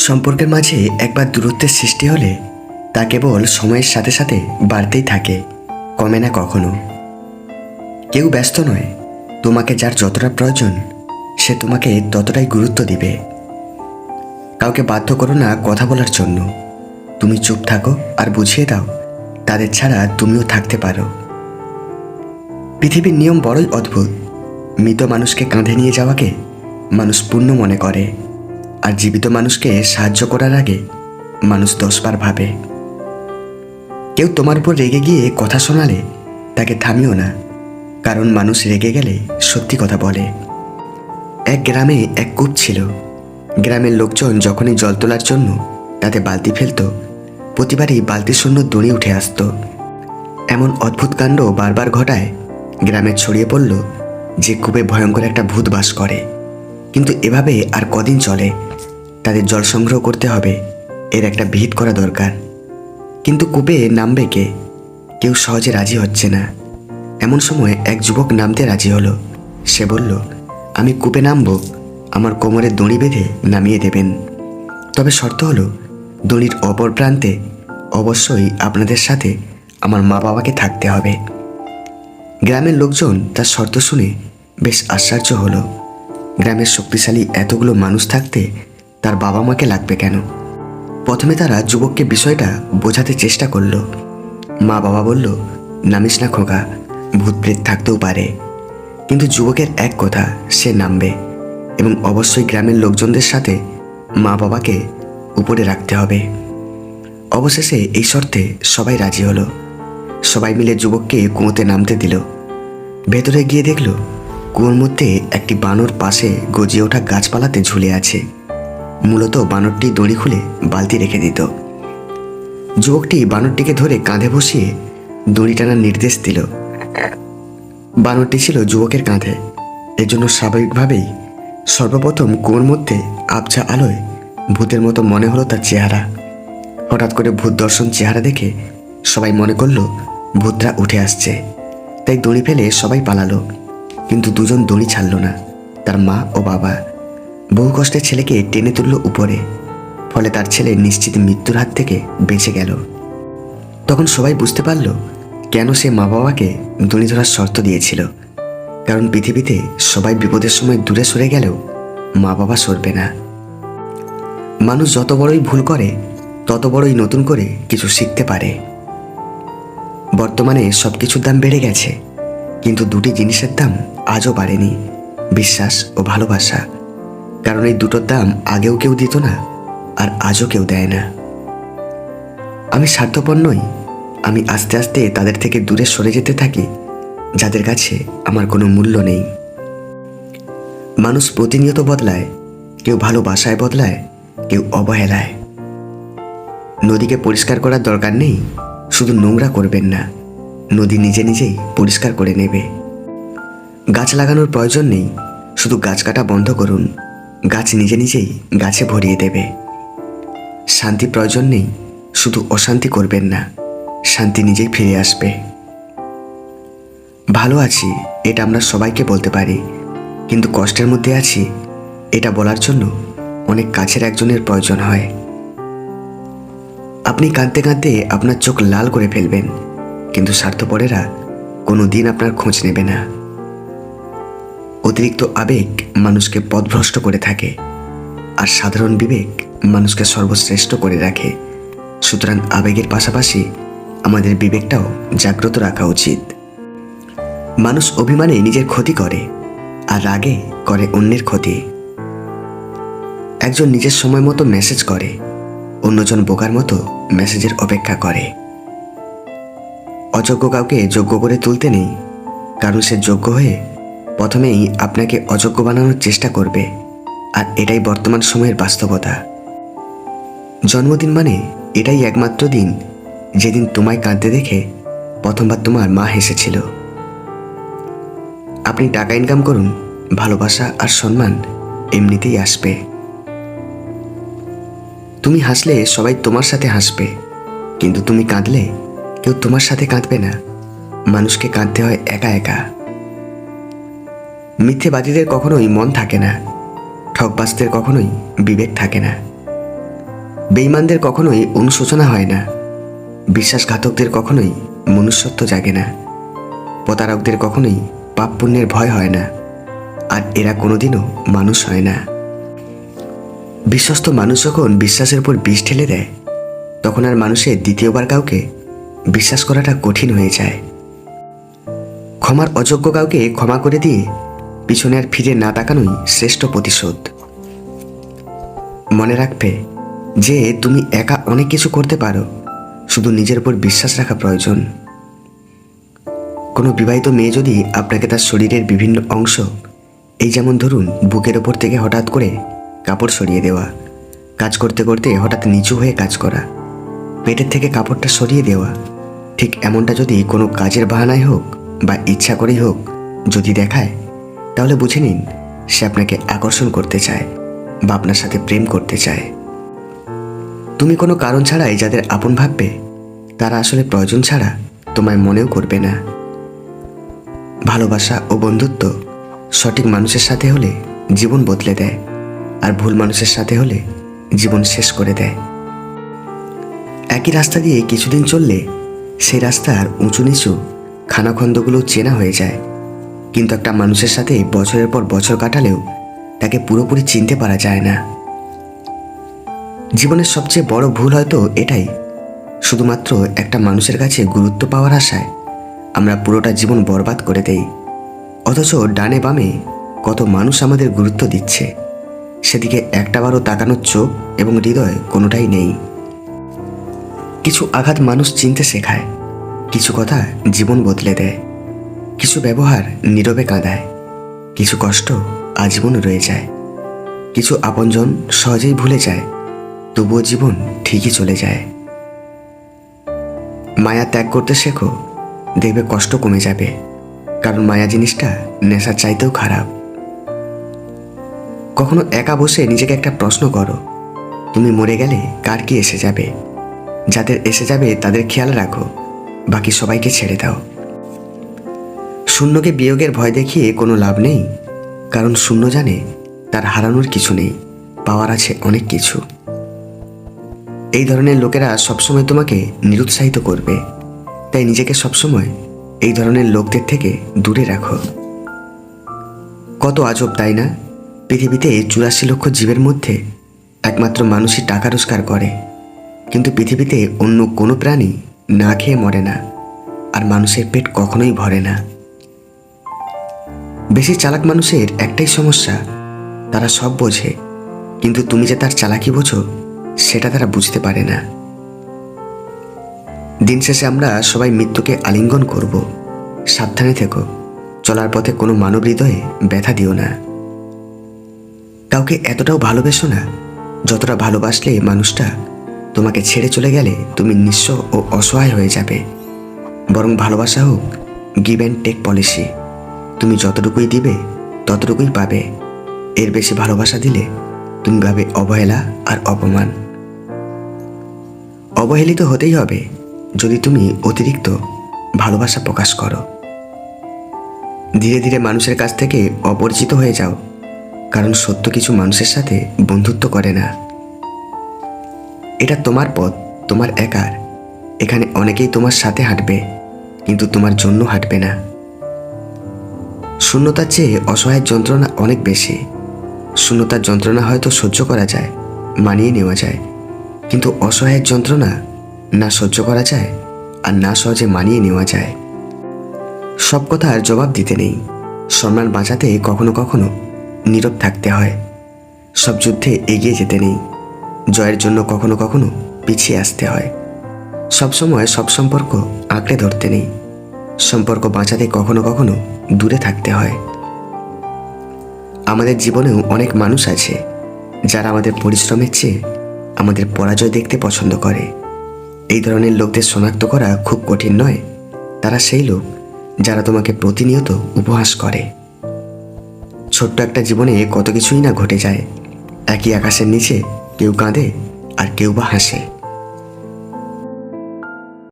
সম্পর্কের মাঝে একবার দূরত্বের সৃষ্টি হলে তা কেবল সময়ের সাথে সাথে বাড়তেই থাকে, কমে না কখনো। কেউ ব্যস্ত নয়, তোমাকে যার যতটা প্রয়োজন সে তোমাকে ততটাই গুরুত্ব দিবে। কাউকে বাধ্য করো না কথা বলার জন্য, তুমি চুপ থাকো আর বুঝিয়ে দাও তাদের ছাড়া তুমিও থাকতে পারো। পৃথিবীর নিয়ম বড়ই অদ্ভুত। মৃত মানুষকে কাঁধে নিয়ে যাওয়াকে মানুষ পুণ্য মনে করে, আর জীবিত মানুষকে সাহায্য করার আগে মানুষ 10 বার ভাবে। কেউ তোমার উপর রেগে গিয়ে কথা শোনালে তাকে থামিও না, কারণ মানুষ রেগে গেলে সত্যি কথা বলে। এক গ্রামে এক কূপ ছিল। গ্রামের লোকজন যখনই জল তোলার জন্য তাতে বালতি ফেলত, প্রতিবারই বালতি শূন্য দড়ি উঠে আসত। এমন অদ্ভুত কাণ্ড বারবার ঘটায় গ্রামে ছড়িয়ে পড়ল যে কূপে ভয়ঙ্কর একটা ভূত বাস করে। কিন্তু এভাবে আর কদিন চলে? তাদের জল সংগ্রহ করতে হবে, এর একটা ভিত করা দরকার। কিন্তু কূপে নামবে কে? কেউ সহজে রাজি হচ্ছে না। এমন সময় এক যুবক নামতে রাজি হলো। সে বলল, আমি কূপে নামবো, আমার কোমরে দড়ি বেঁধে নামিয়ে দেবেন। তবে শর্ত হলো, দড়ির অপর প্রান্তে অবশ্যই আপনাদের সাথে আমার মা বাবাকে থাকতে হবে। গ্রামের লোকজন তার শর্ত শুনে বেশ আশ্চর্য হলো। গ্রামের শক্তিশালী এতগুলো মানুষ থাকতে তার বাবা মাকে লাগবে কেন? প্রথমে তারা যুবককে বিষয়টা বোঝাতে চেষ্টা করলো। মা বাবা বলল, নামিস না খোকা, ভূত প্রেত থাকতেও পারে। কিন্তু যুবকের এক কথা, সে নামবে এবং অবশ্যই গ্রামের লোকজনদের সাথে মা বাবাকে উপরে রাখতে হবে। অবশেষে এই শর্তে সবাই রাজি হলো। সবাই মিলে যুবককে কুয়োতে নামতে দিল। ভেতরে গিয়ে দেখল কুয়োর মধ্যে একটি বানর পাশে গজিয়ে ওঠা গাছপালাতে ঝুলে আছে। মূলত বানরটি দড়ি খুলে বালতি রেখে দিত। যুবকটি বানরটিকে ধরে কাঁধে বসিয়ে দড়ি টানার নির্দেশ দিল। বানরটি ছিল যুবকের কাঁধে, এজন্য স্বাভাবিকভাবেই সর্বপ্রথম কুয়োর মধ্যে আবছা আলোয় ভূতের মতো মনে হলো তার চেহারা। হঠাৎ করে ভূত দর্শন চেহারা দেখে সবাই মনে করল ভূতরা উঠে আসছে, তাই দড়ি ফেলে সবাই পালালো। কিন্তু দুজন দড়ি ছাড়ল না, তার মা ও বাবা। বহু কষ্টে ছেলেকে টেনে তুলল উপরে, ফলে তার ছেলে নিশ্চিত মৃত্যুর হাত থেকে বেঁচে গেল। তখন সবাই বুঝতে পারল কেন সে মা বাবাকে দড়ি ধরার শর্ত দিয়েছিল। কারণ পৃথিবীতে সবাই বিপদের সময় দূরে সরে গেলেও মা বাবা সরবে না। মানুষ যত বড়ই ভুল করে তত বড়ই নতুন করে কিছু শিখতে পারে। বর্তমানে সব কিছুর দাম বেড়ে গেছে, কিন্তু দুটি জিনিসের দাম আজও বাড়েনি, বিশ্বাস ও ভালোবাসা। কারণ এই দুটোর দাম আগেও কেউ দিত না, আর আজও কেউ দেয় না। আমি স্বার্থপর নই, আমি আস্তে আস্তে তাদের থেকে দূরে সরে যেতে থাকি যাদের কাছে আমার কোনো মূল্য নেই। মানুষ প্রতিনিয়ত বদলায়, কেউ ভালোবাসায় বদলায়, কেউ অবহেলায়। নদীকে পরিষ্কার করার দরকার নেই, শুধু নোংরা করবেন না, নদী নিজে নিজেই পরিষ্কার করে নেবে। গাছ লাগানোর প্রয়োজন নেই, শুধু গাছ কাটা বন্ধ করুন, গাছ নিজে নিজেই গাছে ভরিয়ে দেবে। শান্তি প্রয়োজন নেই, শুধু অশান্তি করবেন না, শান্তি নিজেই ফিরে আসবে। ভালো আছি এটা আমরা সবাইকে বলতে পারি, কিন্তু কষ্টের মধ্যে আছি এটা বলার জন্য অনেক কাছের একজনের প্রয়োজন হয়। আপনি কাঁদতে কাঁদতে আপনার চোখ লাল করে ফেলবেন, কিন্তু স্বার্থপরেরা কোনো দিন আপনার খোঁজ নেবে না। অতিরিক্ত আবেগ মানুষকে পথভ্রষ্ট করে থাকে, আর সাধারণ বিবেক মানুষকে সর্বশ্রেষ্ঠ করে রাখে। সুতরাং আবেগের পাশাপাশি আমাদের বিবেকটাও জাগ্রত রাখা উচিত। মানুষ অভিমানে নিজের ক্ষতি করে, আর রাগে করে অন্যের ক্ষতি। একজন নিজের সময় মতো মেসেজ করে, অন্যজন বোকার মতো মেসেজের অপেক্ষা করে। অযোগ্য কাউকে যোগ্য করে তুলতে নেই, কারণ সে যোগ্য হয়ে প্রথমেই আপনাকে অযোগ্য বানানোর চেষ্টা করবে, আর এটাই বর্তমান সময়ের বাস্তবতা। জন্মদিন মানে এটাই একমাত্র দিন যেদিন তোমায় কাঁদতে দেখে প্রথমবার তোমার মা হেসেছিল। আপনি টাকা ইনকাম করুন, ভালোবাসা আর সম্মান এমনিতেই আসবে। তুমি হাসলে সবাই তোমার সাথে হাসবে, কিন্তু তুমি কাঁদলে কেউ তোমার সাথে কাঁদবে না। মানুষকে কাঁদতে হয় একা একা। মিথ্যেবাদীদের কখনোই মন থাকে না, ঠকবাজদের কখনোই বিবেক থাকে না। বেঈমানদের কখনোই অনুশোচনা হয় না, বিশ্বাসঘাতকদের কখনোই মনুষ্যত্ব জাগে না, প্রতারকদের কখনোই পাপ পুণ্যের ভয় হয় না, আর এরা কোনোদিনও মানুষ হয় না। বিশ্বস্ত মানুষ যখন বিশ্বাসের উপর বিষ ঢেলে দেয়, তখন আর মানুষের দ্বিতীয়বার কাউকে বিশ্বাস করাটা কঠিন হয়ে যায়। ক্ষমার অযোগ্য কাউকে ক্ষমা করে দিয়ে পিছনে আর ফিরে না তাকানোই শ্রেষ্ঠ প্রতিশোধ। মনে রাখবে যে তুমি একা অনেক কিছু করতে পারো, শুধু নিজের উপর বিশ্বাস রাখা প্রয়োজন। কোনো বিবাহিত মেয়ে যদি আপনাকে তার শরীরের বিভিন্ন অংশ, এই যেমন ধরুন বুকের ওপর থেকে হঠাৎ করে কাপড় সরিয়ে দেওয়া, কাজ করতে করতে হঠাৎ নিচু হয়ে কাজ করা, পেটের থেকে কাপড়টা সরিয়ে দেওয়া, ঠিক এমনটা যদি কোনো কাজের বাহানায় হোক বা ইচ্ছা করেই হোক যদি দেখায়, তাহলে বুঝে নিন সে আপনাকে আকর্ষণ করতে চায় বা আপনার সাথে প্রেম করতে চায়। তুমি কোনো কারণ ছাড়াই যাদের আপন ভাববে, তারা আসলে প্রয়োজন ছাড়া তোমায় মনেও করবে না। ভালোবাসা ও বন্ধুত্ব সঠিক মানুষের সাথে হলে জীবন বদলে দেয়, আর ভুল মানুষের সাথে হলে জীবন শেষ করে দেয়। একই রাস্তা দিয়ে কিছুদিন চললে সেই রাস্তার উঁচু নিচু খানাখন্দগুলো চেনা হয়ে যায়, কিন্তু একটা মানুষের সাথে বছরের পর বছর কাটালেও তাকে পুরোপুরি চিনতে পারা যায় না। জীবনের সবচেয়ে বড় ভুল হয়তো এটাই, শুধুমাত্র একটা মানুষের কাছে গুরুত্ব পাওয়ার আশায় আমরা পুরোটা জীবন বরবাদ করে দেই, অথচ ডানে বামে কত মানুষ আমাদের গুরুত্ব দিচ্ছে, সেদিকে একটাবারও তাকানোর চোখ এবং হৃদয় কোনোটাই নেই। কিছু আঘাত মানুষ চিনতে শেখায়, কিছু কথা জীবন বদলে দেয়, কিছু ব্যবহার নীরবে কাঁদায়, কিছু কষ্ট আজীবন রয়ে যায়, কিছু আপনজন সহজেই ভুলে যায়, তবুও জীবন ঠিকই চলে যায়। মায়া ত্যাগ করতে শেখো, দেখবে কষ্ট কমে যাবে, কারণ মায়া জিনিসটা নেশার চাইতেও খারাপ। কখনো একা বসে নিজেকে একটা প্রশ্ন করো, তুমি মরে গেলে কার কি এসে যাবে? যাদের এসে যাবে তাদের খেয়াল রাখো, বাকি সবাইকে ছেড়ে দাও। শূন্যকে বিয়োগের ভয় দেখিয়ে কোনো লাভ নেই, কারণ শূন্য জানে তার হারানোর কিছু নেই, পাওয়ার আছে অনেক কিছু। এই ধরনের লোকেরা সবসময় তোমাকে নিরুৎসাহিত করবে, তাই নিজেকে সবসময় এই ধরনের লোকদের থেকে দূরে রাখো। কত আজব তাই না? পৃথিবীতে 84 লক্ষ জীবের মধ্যে একমাত্র মানুষই টাকা রোজগার করে, কিন্তু পৃথিবীতে অন্য কোনো প্রাণী না খেয়ে মরে না, আর মানুষের পেট কখনোই ভরে না। বেশি চালাক মানুষের একটাই সমস্যা, তারা সব বোঝে, কিন্তু তুমি যে তার চালাকি বোঝো সেটা তারা বুঝতে পারে না। দিন শেষে আমরা সবাই মৃত্যুকে আলিঙ্গন করব, সাবধানে থেকো, চলার পথে কোনো মানব হৃদয়ে ব্যথা দিও না। কাউকে এতটাও ভালোবেসো না যতটা ভালোবাসলে মানুষটা তোমাকে ছেড়ে চলে গেলে তুমি নিঃস্ব ও অসহায় হয়ে যাবে। বরং ভালোবাসা হোক গিভ অ্যান্ড টেক পলিসি, তুমি যতটুকুই দিবে ততটুকুই পাবে। এর বেশি ভালোবাসা দিলে তুমি পাবে অবহেলা আর অপমান। অবহেলিত হতেই হবে যদি তুমি অতিরিক্ত ভালোবাসা প্রকাশ করো। ধীরে ধীরে মানুষের কাছ থেকে অপরিচিত হয়ে যাও, কারণ সত্য কিছু মানুষের সাথে বন্ধুত্ব করে না। এটা তোমার পথ, তোমার একার। এখানে অনেকেই তোমার সাথে হাঁটবে, কিন্তু তোমার জন্য হাঁটবে না। শূন্যতার চেয়ে অসহায়ের যন্ত্রণা অনেক বেশি। শূন্যতার যন্ত্রণা হয়তো সহ্য করা যায়, মানিয়ে নেওয়া যায়, কিন্তু অসহায়ের যন্ত্রণা না সহ্য করা যায় আর না সহজে মানিয়ে নেওয়া যায়। সব কথার জবাব দিতে নেই, সম্মান বাঁচাতে কখনো কখনো নীরব থাকতে হয়। সব যুদ্ধে এগিয়ে যেতে নেই, জয়ের জন্য কখনো কখনো পিছিয়ে আসতে হয়। সবসময় সব সম্পর্ক আঁকড়ে ধরতে নেই, সম্পর্ক বাঁচাতে কখনো কখনো দূরে থাকতে হয়। আমাদের জীবনেও অনেক মানুষ আছে যারা আমাদের পরিশ্রমের চেয়ে আমাদের পরাজয় দেখতে পছন্দ করে। এই ধরনের লোকদের শনাক্ত করা খুব কঠিন নয়। তারা সেই লোক যারা তোমাকে প্রতিনিয়ত উপহাস করে। ছোট্ট একটা জীবনে কত কিছুই না ঘটে যায়। একই আকাশের নিচে কেউ কাঁদে আর কেউ বা হাসে।